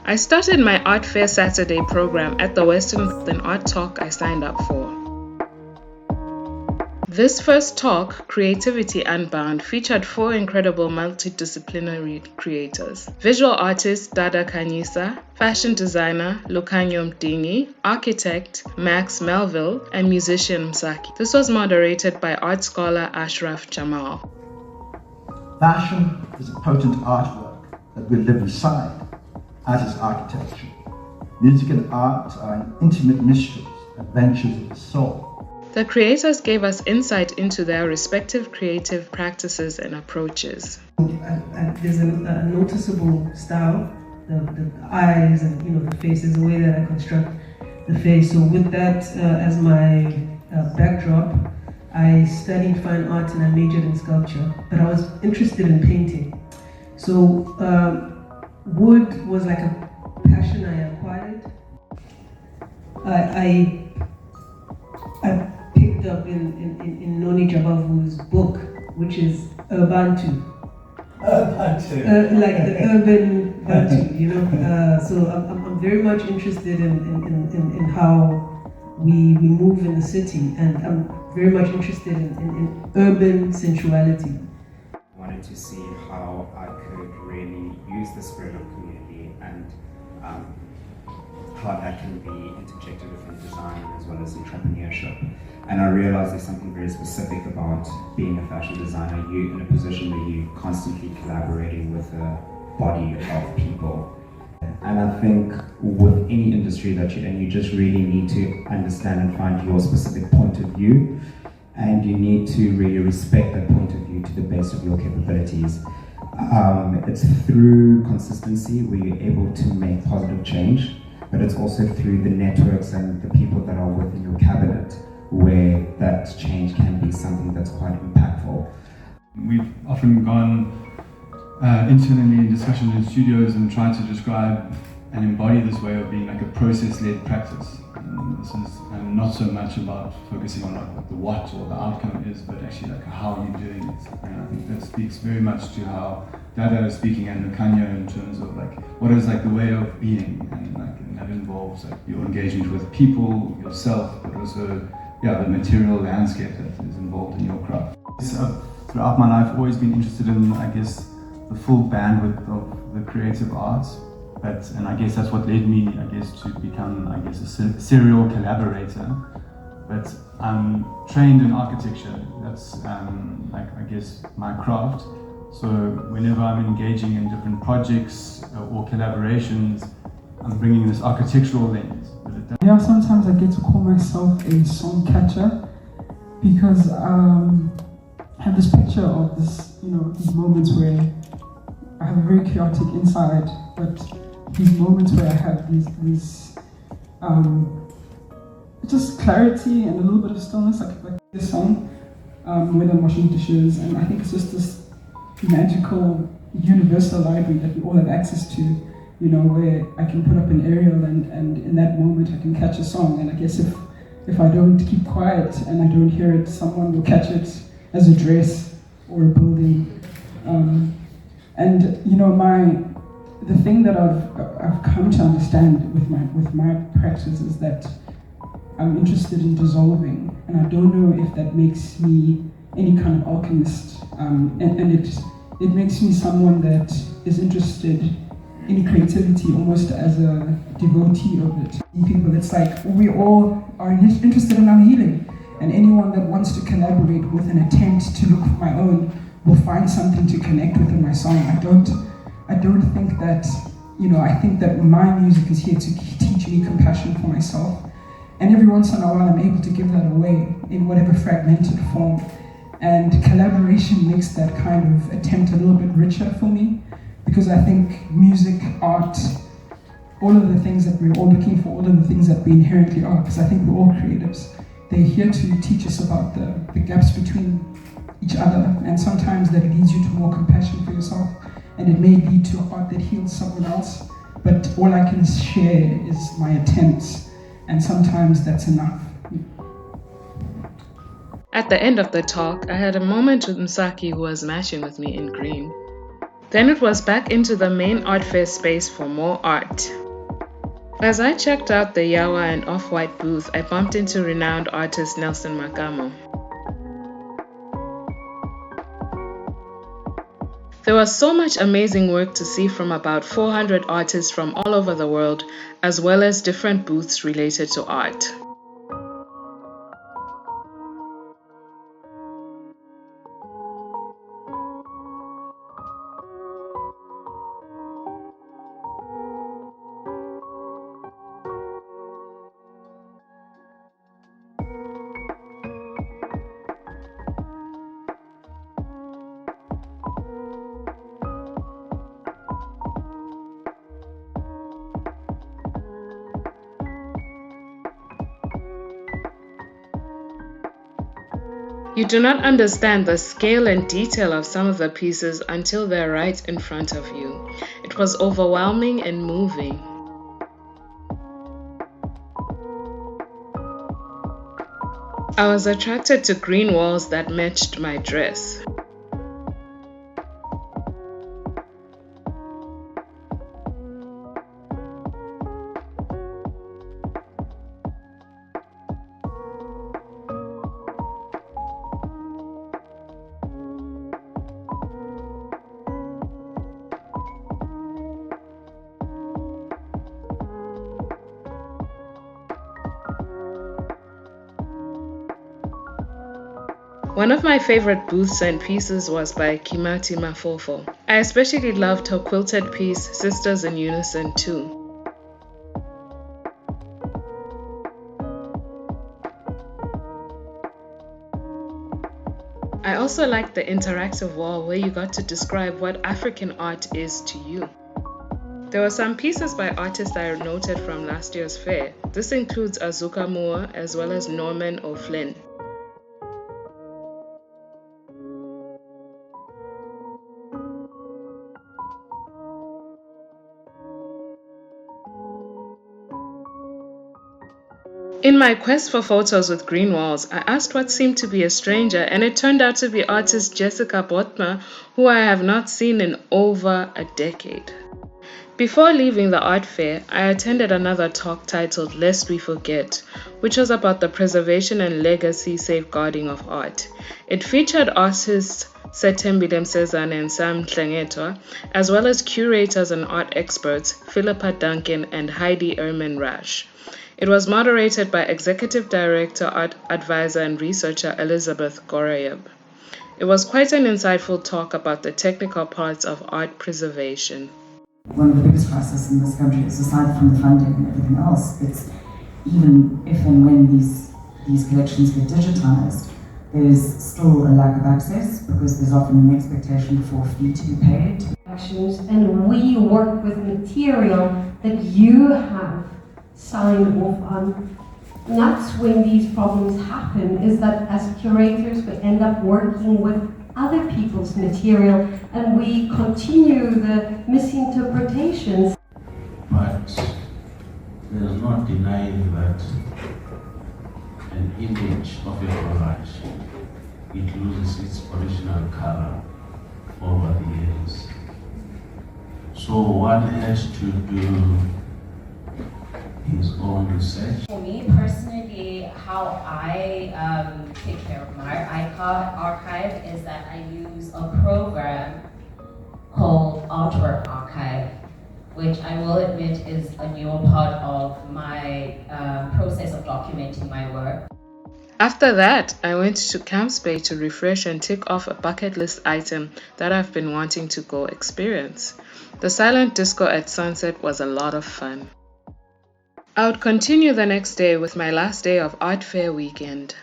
I started my Art Fair Saturday program at the Western Art Talk I signed up for. This first talk, Creativity Unbound, featured 4 incredible multidisciplinary creators: visual artist Dada Kanyisa, fashion designer Lukanyo Mdingi, architect Max Melville, and musician Msaki. This was moderated by art scholar Ashraf Jamal. Fashion is a potent artwork that we live inside, as is architecture. Music and art are intimate mysteries, adventures of the soul. The creators gave us insight into their respective creative practices and approaches. There's a noticeable style, the eyes and the faces, the way that I construct the face. So with that as my backdrop, I studied fine art and I majored in sculpture, but I was interested in painting. So wood was like a passion I acquired. I picked up in Noni Jabavu's book, which is Urbantu. Like the urban Bantu, so I'm very much interested in how we move in the city, and I'm very much interested in urban sensuality. I wanted to see how I could really use the spirit of community and how that can be interjected within design as well as entrepreneurship. And I realized there's something very specific about being a fashion designer. You're in a position where you're constantly collaborating with a body of people. And I think with any industry that you're in, you just really need to understand and find your specific point of view. And you need to really respect that point of view to the best of your capabilities. It's through consistency where you're able to make positive change, but it's also through the networks and the people that are within your cabinet where that change can be something that's quite impactful. We've often gone internally in discussion in studios and tried to describe and embody this way of being like a process-led practice. And this is not so much about focusing on like what the what or the outcome is, but actually like how you're doing it. And I think that speaks very much to how Dada is speaking and Lukanyo in terms of like what is like the way of being, and that involves like your engagement with people, yourself, but also the material landscape that is involved in your craft. Throughout my life, I've always been interested in, I guess, the full bandwidth of the creative arts. And I guess that's what led me, to become, a serial collaborator. But I'm trained in architecture. That's, my craft. So whenever I'm engaging in different projects or collaborations, I'm bringing this architectural lens. Yeah, sometimes I get to call myself a song catcher because I have this picture of these moments where I have a very chaotic inside, but these moments where I have these just clarity and a little bit of stillness, like this song, when I'm washing dishes, and I think it's just this magical universal library that we all have access to, where I can put up an aerial and in that moment I can catch a song, and I guess if I don't keep quiet and I don't hear it, someone will catch it as a dress or a building. The thing that I've come to understand with my practice is that I'm interested in dissolving, and I don't know if that makes me any kind of alchemist, and it makes me someone that is interested in creativity almost as a devotee of it. People, it's like we all are interested in our healing, and anyone that wants to collaborate with an attempt to look for my own will find something to connect with in my song. I don't think that, I think that my music is here to teach me compassion for myself. And every once in a while I'm able to give that away in whatever fragmented form. And collaboration makes that kind of attempt a little bit richer for me, because I think music, art, all of the things that we're all looking for, all of the things that we inherently are, because I think we're all creatives, they're here to teach us about the gaps between each other, and sometimes that leads you to more compassion for yourself, and it may lead to a heart that heals someone else, but all I can share is my attempts, and sometimes that's enough. At the end of the talk, I had a moment with Msaki, who was matching with me in green. Then it was back into the main art fair space for more art. As I checked out the Yawa and Off-White booth, I bumped into renowned artist Nelson Makamo. There was so much amazing work to see from about 400 artists from all over the world, as well as different booths related to art. You do not understand the scale and detail of some of the pieces until they're right in front of you. It was overwhelming and moving. I was attracted to green walls that matched my dress. One of my favorite booths and pieces was by Kimati Mafofo. I especially loved her quilted piece, Sisters in Unison 2. I also liked the interactive wall where you got to describe what African art is to you. There were some pieces by artists I noted from last year's fair. This includes Azuka Moore as well as Norman O'Flynn. In my quest for photos with green walls, I asked what seemed to be a stranger, and it turned out to be artist Jessica Botma, who I have not seen in over a decade. Before leaving the art fair, I attended another talk titled Lest We Forget, which was about the preservation and legacy safeguarding of art. It featured artists Sethembile Msezane and Sam Tlengetwa, as well as curators and art experts Philippa Duncan and Heidi Ehrman-Rasch. It was moderated by Executive Director, Art Advisor and Researcher Elizabeth Gorayeb. It was quite an insightful talk about the technical parts of art preservation. One of the biggest crises in this country is, aside from the funding and everything else, it's even if and when these collections get digitized, there's still a lack of access because there's often an expectation for a fee to be paid. And we work with material that you have signed off on. And that's when these problems happen, is that as curators we end up working with other people's material and we continue the misinterpretations. But there's not denying that an image of a collage, it loses its original color over the years. So one has to do his own research. For me personally, how I take care of my archive is that I use a program called Artwork Archive, which I will admit is a newer part of my process of documenting my work. After that, I went to Camps Bay to refresh and tick off a bucket list item that I've been wanting to go experience. The silent disco at sunset was a lot of fun. I would continue the next day with my last day of art fair weekend.